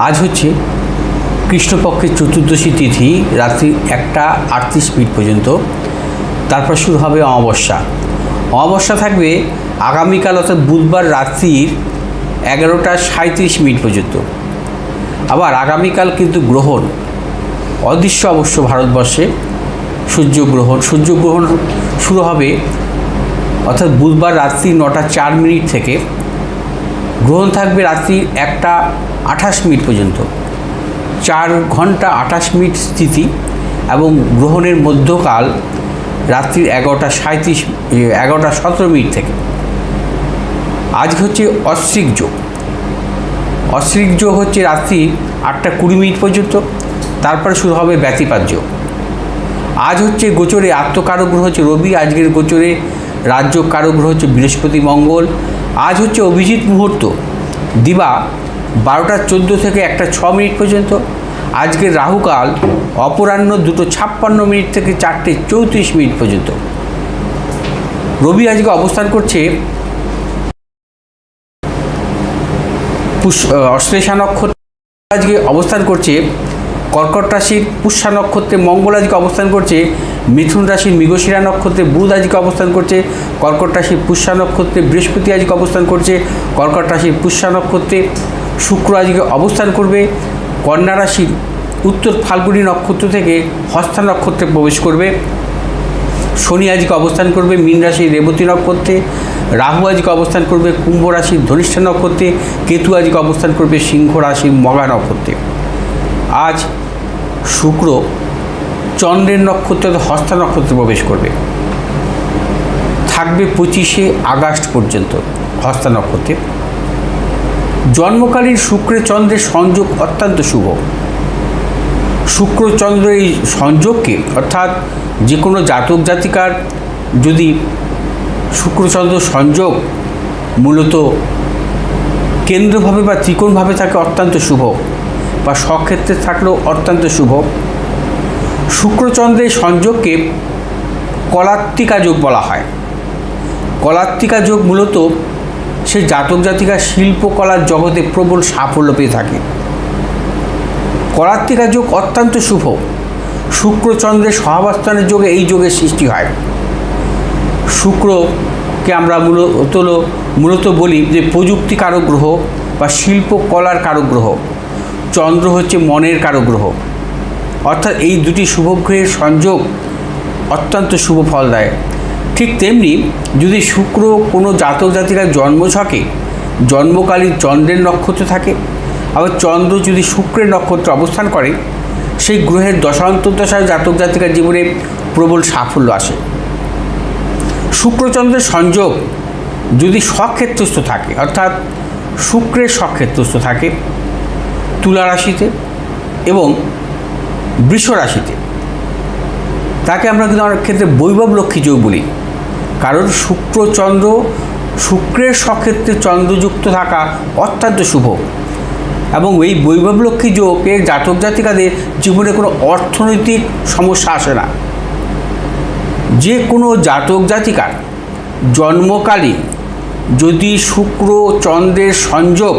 আজ হচ্ছে কৃষ্ণপক্ষের চতুর্দশী তিথি, রাত্রি 1:38 পর্যন্ত। তারপর শুরু হবে অমাবস্যা। অমাবস্যা থাকবে আগামীকাল অর্থাৎ বুধবার রাত্রির 11:37 পর্যন্ত। আবার আগামীকাল কিন্তু গ্রহণ অদৃশ্য অবশ্য ভারতবর্ষে সূর্যগ্রহণ শুরু হবে অর্থাৎ বুধবার রাত্রি 9:04 থেকে। গ্রহণ থাকবে রাত্রি 1:28 পর্যন্ত, 4 ঘন্টা 28 মিনিট স্থিতি, এবং গ্রহণের মধ্যকাল রাত্রি 11:17 থেকে। আজ হচ্ছে অশ্বিক যোগ। অশ্বিক যোগ হচ্ছে রাত্রি 8:20 পর্যন্ত, তারপরে শুরু হবে ব্যতিপাত যোগ। আজ হচ্ছে গোচরে আত্মকারক গ্রহ হচ্ছে রবি, আজকের গোচরে রাজ্য কারক গ্রহ হচ্ছে বৃহস্পতি মঙ্গল। আজ হচ্ছে অভিজিৎ মুহূর্ত দিবা 12:14 থেকে 1:06 পর্যন্ত। আজকের রাহুকাল অপরাহ্ন 2:56 থেকে 4:34 পর্যন্ত। রবি আজকে অবস্থান করছে অশ্লেষা নক্ষত্র, আজকে অবস্থান করছে কর্কট রাশির পুষ্যা নক্ষত্রে। মঙ্গল আজকে অবস্থান করছে মিথুন রাশির মৃগশিরা নক্ষত্রে। বুধ আজকে অবস্থান করছে কর্কট রাশির পুষ্যা নক্ষত্রে। বৃহস্পতি আজকে অবস্থান করছে কর্কট রাশির পুষ্যা নক্ষত্রে। শুক্র আজকে অবস্থান করবে কন্যা রাশির উত্তর ফাল্গুনী নক্ষত্র থেকে হস্তা নক্ষত্রে প্রবেশ করবে। শনি আজকে অবস্থান করবে মীন রাশির রেবতী নক্ষত্রে। রাহু আজকে অবস্থান করবে কুম্ভ রাশির ধনিষ্ঠা নক্ষত্রে। কেতু আজকে অবস্থান করবে সিংহ রাশির মঘা নক্ষত্রে। আজ শুক্র চন্দ্রের নক্ষত্রে হস্তা নক্ষত্রে প্রবেশ করবে, থাকবে 25 আগস্ট পর্যন্ত হস্তা নক্ষত্রে। জন্মকালীন শুক্রের চন্দ্রের সংযোগ অত্যন্ত শুভ। শুক্র চন্দ্রের এই সংযোগকে, অর্থাৎ যে কোনো জাতক জাতিকার যদি শুক্রচন্দ্র সংযোগ মূলত কেন্দ্রভাবে বা ত্রিকোণভাবে থাকে অত্যন্ত শুভ, বা স্বক্ষেত্রে থাকলেও অত্যন্ত শুভ। শুক্রচন্দ্রের সংযোগকে কলাত্তিকা যোগ বলা হয়। কলাত্তিকা যোগ মূলত সে জাতক জাতিকা শিল্পকলার জগতে প্রবল সাফল্য পেয়ে থাকে। কলাত্তিকা যোগ অত্যন্ত শুভ। শুক্রচন্দ্রের সহাবস্থানের যোগে এই যোগের সৃষ্টি হয়। শুক্রকে আমরা মূলত বলি যে প্রযুক্তি কারক গ্রহ বা শিল্পকলার কারক গ্রহ। চন্দ্র হচ্ছে মনের কারক গ্রহ। অর্থাৎ এই দুটি শুভ গ্রহের সংযোগ অত্যন্ত শুভ ফল দেয়। ঠিক তেমনি যদি শুক্র কোনো জাতক জাতিকার জন্মছকে জন্মকালীন চন্দ্রের নক্ষত্র থাকে, আবার চন্দ্র যদি শুক্রের নক্ষত্রে অবস্থান করে, সেই গ্রহের দশান্তর্দশায় জাতক জাতিকার জীবনে প্রবল সাফল্য আসে। শুক্রচন্দ্রের সংযোগ যদি স্বক্ষেত্রস্থ থাকে, অর্থাৎ শুক্রের স্বক্ষেত্রস্থ থাকে তুলা রাশিতে এবং বৃষ রাশিতে, তাকে আমরা কিন্তু অনেক ক্ষেত্রে বৈভব লক্ষ্মী যোগ বলি। কারণ শুক্রের স্বক্ষেত্রে চন্দ্রযুক্ত থাকা অত্যন্ত শুভ, এবং এই বৈভব লক্ষ্মী যোগে জাতক জাতিকাদের জীবনে কোনো অর্থনৈতিক সমস্যা আসে না। যে কোনো জাতক জাতিকার জন্মকালীন যদি শুক্র চন্দ্রের সংযোগ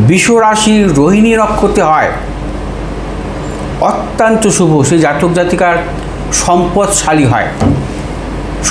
বৃষ রাশির রোহিণী নক্ষত্রে হয়, অত্যন্ত শুভ। সেই জাতক জাতিকার সম্পদশালী হয়,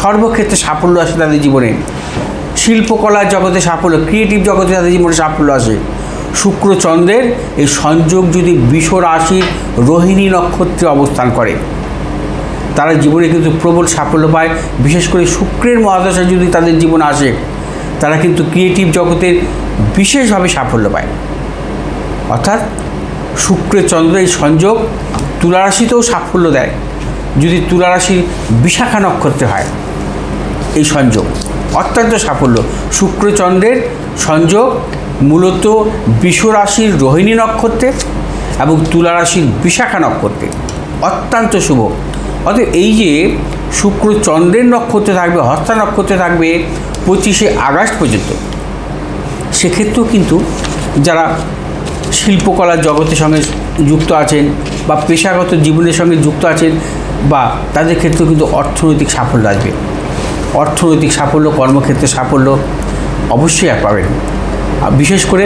সর্বক্ষেত্রে সাফল্য আসে তাদের জীবনে। শিল্পকলার জগতে সাফল্য, ক্রিয়েটিভ জগতে তাদের জীবনে সাফল্য আসে। শুক্র চন্দ্রের এই সংযোগ যদি বৃষ রাশির রোহিণী নক্ষত্রে অবস্থান করে, তারা জীবনে কিন্তু প্রবল সাফল্য পায়। বিশেষ করে শুক্রের মহাদশা যদি তাদের জীবনে আসে, তারা কিন্তু ক্রিয়েটিভ জগতের বিশেষভাবে সাফল্য পায়। অর্থাৎ শুক্রের চন্দ্রের এই সংযোগ তুলা রাশিতেও সাফল্য দেয়। যদি তুলা রাশির বিশাখা নক্ষত্রে হয় এই সংযোগ, অত্যন্ত সাফল্য। শুক্রচন্দ্রের সংযোগ মূলত বৃষ রাশির রোহিণী নক্ষত্রে এবং তুলা রাশির বিশাখা নক্ষত্রে অত্যন্ত শুভ। অতএব এই যে শুক্র চন্দ্রের নক্ষত্রে থাকবে, হস্তা নক্ষত্রে থাকবে 25 আগস্ট পর্যন্ত, সেক্ষেত্রেও কিন্তু যারা শিল্পকলার জগতের সঙ্গে যুক্ত আছেন বা পেশাগত জীবনের সঙ্গে যুক্ত আছেন, বা তাদের ক্ষেত্রেও কিন্তু অর্থনৈতিক সাফল্য আসবে। অর্থনৈতিক সাফল্য, কর্মক্ষেত্রে সাফল্য অবশ্যই পাবেন। বিশেষ করে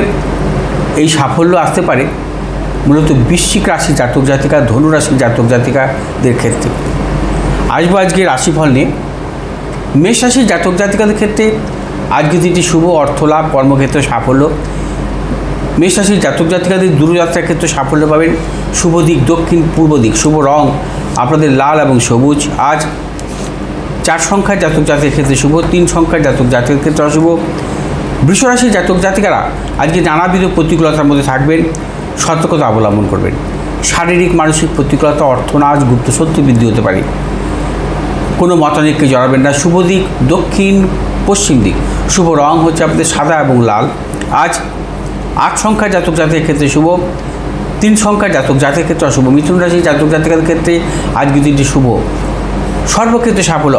এই সাফল্য আসতে পারে মূলত বৃশ্চিক রাশি জাতক জাতিকা, ধনু রাশি জাতক জাতিকাদের ক্ষেত্রে। আসবো আজকে রাশিফল নিয়ে। মেষ রাশির জাতক জাতিকাদের ক্ষেত্রে আজকে দিনটি শুভ, অর্থ লাভ, কর্মক্ষেত্রে সাফল্য। মেষ রাশির জাতক জাতিকাদের দূরযাত্রার ক্ষেত্রে সাফল্য পাবেন। শুভ দিক দক্ষিণ পূর্ব দিক, শুভ রং আপনাদের লাল এবং সবুজ। আজ 4 সংখ্যার জাতক জাতিকের ক্ষেত্রে শুভ, 3 সংখ্যার জাতক জাতিকের ক্ষেত্রে অশুভ। বৃষ রাশির জাতক জাতিকারা আজকে নানাবিধ প্রতিকূলতার মধ্যে থাকবেন, সতর্কতা অবলম্বন করবেন। শারীরিক মানসিক প্রতিকূলতা, অর্থনাশ, গুপ্ত শত্রু বৃদ্ধি হতে পারে। কোনো মতানৈক্যে জড়াবেন না। শুভ দিক দক্ষিণ পশ্চিম দিক, শুভ রং হচ্ছে আপনাদের সাদা এবং লাল। আজ 8 সংখ্যার জাতক জাতিকের ক্ষেত্রে শুভ, 3 সংখ্যার জাতক জাতিকের ক্ষেত্রে অশুভ। মিথুন রাশির জাতক জাতিকাদের ক্ষেত্রে আজকে দিনটি শুভ, সর্বক্ষেত্রে সাফল্য।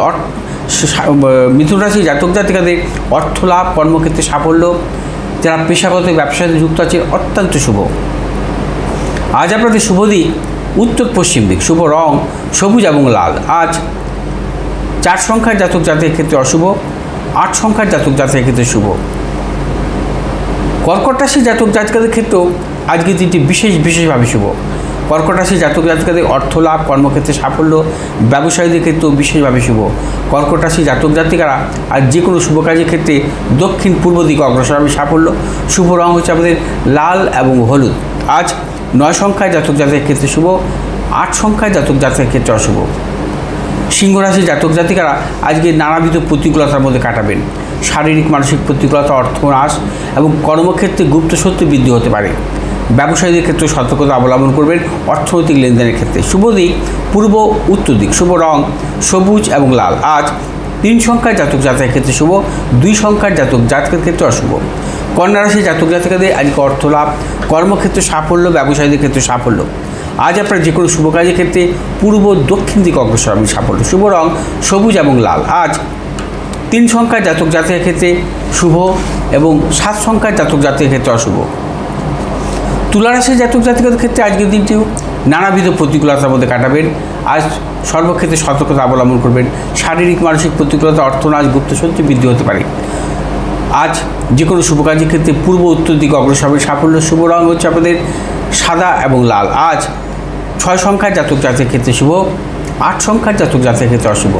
মিথুন রাশির জাতক জাতিকাদের অর্থ লাভ, কর্মক্ষেত্রে সাফল্য। যারা পেশাগত ব্যবসায় যুক্ত আছে অত্যন্ত শুভ। আজ আপনাদের শুভ দিক উত্তর পশ্চিম দিক, শুভ রং সবুজ এবং লাল। আজ 4 সংখ্যার জাতক জাতিকের ক্ষেত্রে অশুভ, 8 সংখ্যার জাতক জাতিকের ক্ষেত্রে শুভ। কর্কট রাশির জাতক জাতিকাদের ক্ষেত্রেও আজকের দিনটি বিশেষভাবে শুভ। কর্কট রাশির জাতক জাতিকাদের অর্থ লাভ, কর্মক্ষেত্রে সাফল্য, ব্যবসায়ীদের ক্ষেত্রেও বিশেষভাবে শুভ। কর্কট রাশির জাতক জাতিকারা আজ যে কোনো শুভ কাজের ক্ষেত্রে দক্ষিণ পূর্ব দিকে অগ্রসর হবে সাফল্য। শুভ রং হচ্ছে আমাদের লাল এবং হলুদ। আজ 9 সংখ্যার জাতক জাতিকের ক্ষেত্রে শুভ, 8 সংখ্যার জাতক জাতিকের ক্ষেত্রে অশুভ। সিংহ রাশির জাতক জাতিকারা আজকে নানাবিধ প্রতিকূলতার মধ্যে কাটাবেন। শারীরিক মানসিক প্রতিকূলতা, অর্থনাশ এবং কর্মক্ষেত্রে গুপ্ত শত্রু বৃদ্ধি হতে পারে। ব্যবসায়ীদের ক্ষেত্রে সতর্কতা অবলম্বন করবেন অর্থনৈতিক লেনদেনের ক্ষেত্রে। শুভ দিক পূর্ব উত্তর দিক, শুভ রং সবুজ এবং লাল। আজ 3 সংখ্যার জাতক জাতিকের ক্ষেত্রে শুভ, 2 সংখ্যার জাতক জাতকের ক্ষেত্রে অশুভ। কন্যা রাশির জাতক জাতিকাদের আজকে অর্থ লাভ, কর্মক্ষেত্রে সাফল্য, ব্যবসায়ীদের ক্ষেত্রে সাফল্য। আজ আপনার যে কোনো শুভ কাজের ক্ষেত্রে পূর্ব দক্ষিণ দিকে অগ্রসর হবে সাফল্য। শুভ রং সবুজ এবং লাল। আজ 3 সংখ্যার জাতক জাতিকের ক্ষেত্রে শুভ এবং 7 সংখ্যার জাতক জাতিকের ক্ষেত্রে অশুভ। তুলা রাশির জাতক জাতিকাদের ক্ষেত্রে আজকের দিনটিও নানাবিধ প্রতিকূলতার মধ্যে কাটাবেন। আজ সর্বক্ষেত্রে সতর্কতা অবলম্বন করবেন। শারীরিক মানসিক প্রতিকূলতা, অর্থনাশ, গুপ্ত শত্রু বৃদ্ধি হতে পারে। আজ যে কোনো শুভ কাজের ক্ষেত্রে পূর্ব উত্তর দিকে অগ্রসর হবে সাফল্য। শুভ রং হচ্ছে আপনাদের সাদা এবং লাল। আজ 6 সংখ্যার জাতক জাতিকের ক্ষেত্রে শুভ, 8 সংখ্যার জাতক জাতিকের ক্ষেত্রে অশুভ।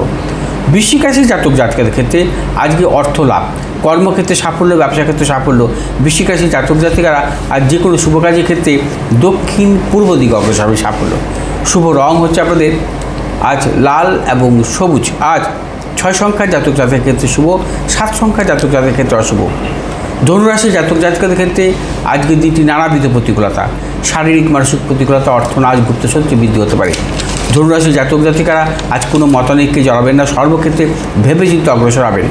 বৃশ্চিক রাশির জাতক জাতিকাদের ক্ষেত্রে আজকে অর্থ লাভ, কর্মক্ষেত্রে সাফল্য, ব্যবসা ক্ষেত্রে সাফল্য। বৃশ্চিক রাশির জাতক জাতিকারা আজ যে কোনো শুভ কাজের ক্ষেত্রে দক্ষিণ পূর্ব দিকে অগ্রসর হবে সাফল্য। শুভ রং হচ্ছে আপনাদের আজ লাল এবং সবুজ। আজ 6 সংখ্যার জাতক জাতিকের ক্ষেত্রে শুভ, 7 সংখ্যার জাতক জাতিকের ক্ষেত্রে অশুভ। ধনুরাশির জাতক জাতিকাদের ক্ষেত্রে আজকের দিনটি নানাবিধ প্রতিকূলতা, শারীরিক মানসিক প্রতিকূলতা, অর্থনাশ, গুপ্ত শত্রু বৃদ্ধি হতে পারে। ধনুরাশির জাতক জাতিকারা আজ কোনো মতানৈক্যে জড়াবেন না, সর্বক্ষেত্রে ভেবেচিন্তে অগ্রসর হবেন।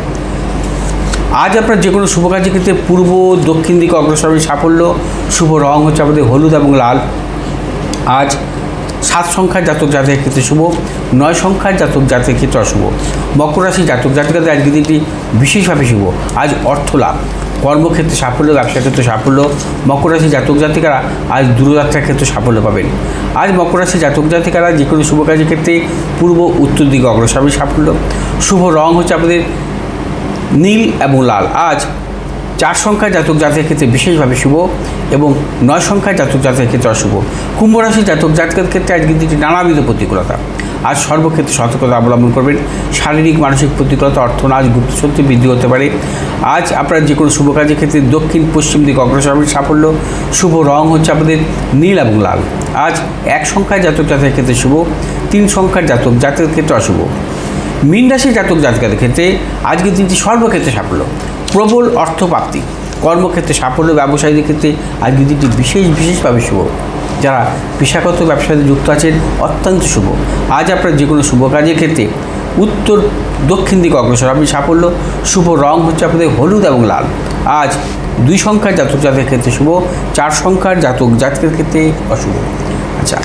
আজ আপনার যে কোনো শুভ কাজের ক্ষেত্রে পূর্ব দক্ষিণ দিকে অগ্রসর হবে সাফল্য। শুভ রং হচ্ছে আমাদের হলুদ এবং লাল। আজ 7 সংখ্যার জাতক জাতিকের ক্ষেত্রে শুভ, 9 সংখ্যার জাতক জাতিকের ক্ষেত্রে অশুভ। মকর রাশির জাতক জাতিকাদের আজকের দিনটি বিশেষভাবে শুভ। আজ অর্থ লাভ, কর্মক্ষেত্রে সাফল্য, ব্যবসা ক্ষেত্রে সাফল্য। মকর রাশির জাতক জাতিকারা আজ দূরযাত্রার ক্ষেত্রে সাফল্য পাবেন। আজ মকর রাশির জাতক জাতিকারা যে কোনো শুভ কাজের ক্ষেত্রে পূর্ব উত্তর দিকে অগ্রসর হবে সাফল্য। শুভ রং হচ্ছে আপনাদের নীল এবং লাল। আজ 4 সংখ্যার জাতক জাতিকের ক্ষেত্রে বিশেষভাবে শুভ এবং 9 সংখ্যার জাতক জাতিকের ক্ষেত্রে অশুভ। কুম্ভ রাশির জাতক জাতিকের ক্ষেত্রে আজকের দিনটি নানাবিধ প্রতিকূলতা। আজ সর্বক্ষেত্রে সতর্কতা অবলম্বন করবেন। শারীরিক মানসিক প্রতিকূলতা, অর্থনাশ, গুপ্ত শত্রু বৃদ্ধি হতে পারে। আজ আপনার যে কোনো শুভ কাজের ক্ষেত্রে দক্ষিণ পশ্চিম দিকে অগ্রসর হবে সাফল্য। শুভ রং হচ্ছে আপনাদের নীল এবং লাল। আজ 1 সংখ্যার জাতক জাতিকের ক্ষেত্রে শুভ, 3 সংখ্যার জাতক জাতিকের ক্ষেত্রে অশুভ। মীন রাশির জাতক জাতিকাদের ক্ষেত্রে আজকের দিনটি সর্বক্ষেত্রে সাফল্য, প্রবল অর্থপ্রাপ্তি, কর্মক্ষেত্রে সাফল্য। ব্যবসায়ীদের ক্ষেত্রে আজকের দিনটি বিশেষভাবে শুভ। যারা পেশাগত ব্যবসাতে যুক্ত আছেন অত্যন্ত শুভ। আজ আপনার যে কোনো শুভ কাজের ক্ষেত্রে উত্তর দক্ষিণ দিকে অগ্রসর হবে সাফল্য। শুভ রং হচ্ছে আপনাদের হলুদ এবং লাল। আজ 2 সংখ্যার জাতক জাতিকের ক্ষেত্রে শুভ, 4 সংখ্যার জাতক জাতিকের ক্ষেত্রে অশুভ। আচ্ছা,